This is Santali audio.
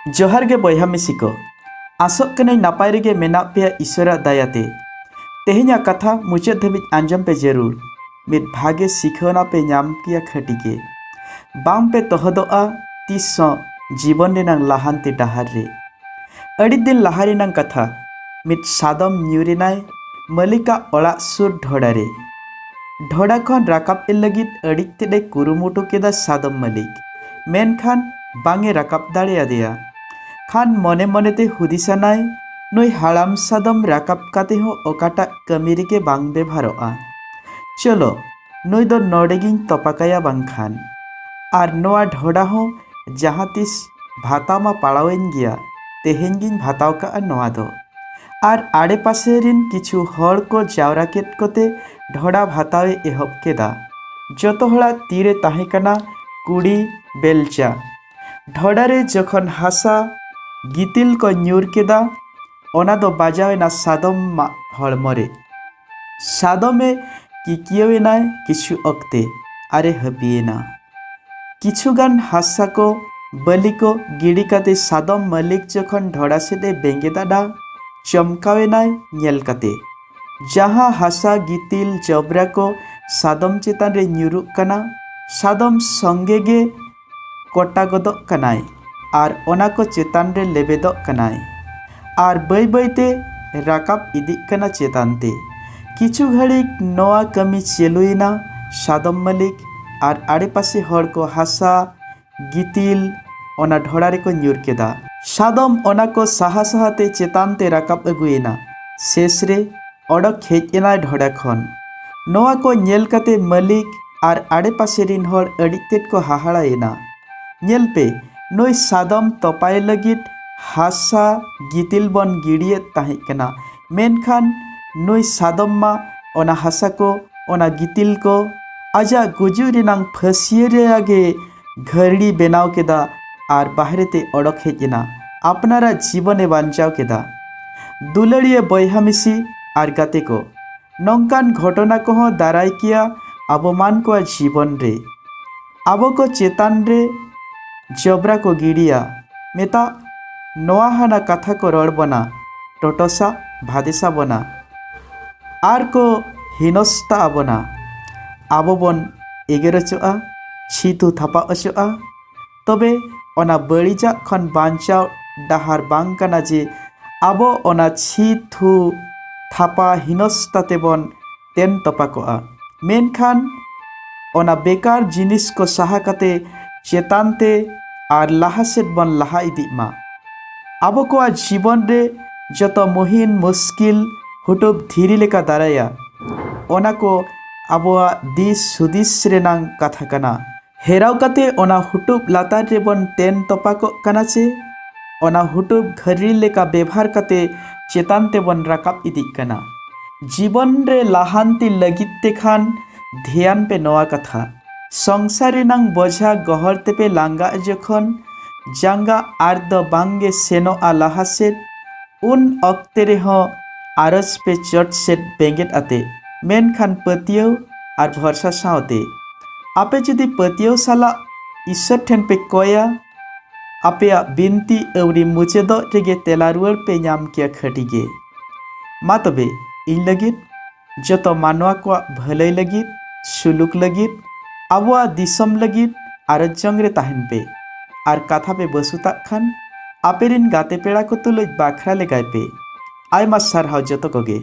जोहार गे बयहा मिसी को आसोग कने नापाय रेगे मेना पे ईश्वरा दयाते तेहेኛ कथा मुचाद धाबी आंजम पे जरूर मित भागे शिखना पे नाम किया खटी के बाम पे तहदोआ तीस जीवन रेनांग लाहांती डाहार रे अड़ी दिन लाहारिनांग कथा मित सादम न्यूरिनाय मलिका ओला सुर ढोड़ा रे ढोड़ा खन राकाब ए लगित अड़ी तेडे कुरुमुटु केदा सादम मलिक मेनखान बांगे राकाब दाड़े आदेया खान मने मने ते हुदिसानाय नुई हाड़ाम सादम राकाब काते हो ओकाटा कमिरी के बांग बेभारोआ चलो नुई दो नोडेगिंग तोपाकाया बांखान आर नोआ ढोड़ा हो जहाँ तिस भाता मा पाड़ावेन गिया तेहेंगिंग भाताव का नोआ दो आर आड़े पासे रिन किछु हड़ को जावरा केट कोते ढोड़ा भातावे एहब केदा जतो हड़ा तीरे ताहेकाना कुड़ी बेलचा ढोड़ारे जखन हासा गितिल को न्यूर केदा ओना दो बाजावेना सादम हड़मरे सादमे किकियोवेनाय किछु अक्ते आरे हबियेना किछुगान हासा को बलि को गिड़ी काते सादम मलिक जखन ढोड़ा सेदे बेंगेदाडा चमकावेनाय नेल काते जहाँ हासा गितिल जबरा को सादम चेतान रे न्यूरुक कना सादम संगेगे कोटा गदक कनाय आर ओना को चेतान रे लेबेदक कनाय आर बै बैते राकाब इदिक कना चेतानते किछु घड़िक नोआ कमी चेलुइना सादम मलिक आर आड़े पासे हड़ को हासा गितिल ओना ढोड़ा रे को न्यूर केदा सादम ओना को साहा साहाते चेतानते राकाब अगुएना शेष रे ओडक हेज एनाय ढोड़ा खन नोआ को नेल काते मलिक आर आड़े पासे रिन हड़ अड़ितेट को हाहाड़ाएना नेल पे नुई सादम तोपाय लगित हासा गितिल बन गिड़िए ताहेकना मेनखान नुई सादम मा ओना हासा को ओना गितिल को आजा गुजु रिनांग फसिये रे आगे घरड़ी बेनाव केदा आर बाहरेते ओडक हेजना आपनारा जीवने बांचाव केदा दुलड़िए बयहा मिसी आर गाते को नौकान घटना को दाराय किया अबमान को जीवन रे आबो को चेतान रे जबरा को गिड़िया मेता नोआ हाना कथा को रड़ बना टोटोसा भादेसा बना आर को हिनस्ता आबना आबो बन एगेरचोआ छीतु थापा अचोआ तबे ओना बड़ीजा खन बांचाव डाहार बांग कना जे आबो ओना छीथु थापा हिनस्ता तेबन तेन तोपाकोआ मेनखान ओना बेकार जिनिस को साहा काते चेतानते आर लाहासेट बन लाहा इदिमा आबो को जीवन रे जतो मुहिन मुश्किल हुटुब धीरी लेका दाराया ओना को आबोआ दिस सुदिस रेनांग कथा कना हेराव काते ओना हुटुब लातार रे बन तेन तोपाको कना चे ओना हुटुब घरी लेका व्यवहार काते चेतानते बन राकाब इदिक कना जीवन रे लाहांती लगित तेखान ध्यान पे नोआ कथा संसारी नांग बोझा गहरते पे लांगा जखन जांगा आर्द बांगे सेनो आलाहासेट उन अक्ते रे हो आरस पे चट सेट बेंगेट आते मेनखान पतियो आर भरसा सावते आपे जुदी पतियो साला ईश्वर ठेन पे कोया आपे बिनती अवरी मुचेदो रेगे तेलारुअर पे नाम किया खटिगे मा तबे इन लगित जतो मानवा को भलाई लगित सुलुक लगित आबोआ दिसम लगित आर जंग रे ताहेन पे आर कथा पे बसुता खान आपेरिन गाते पेड़ा को तुलुज बाखरा ले गाय पे आयमा सारहाव जतो कोगे।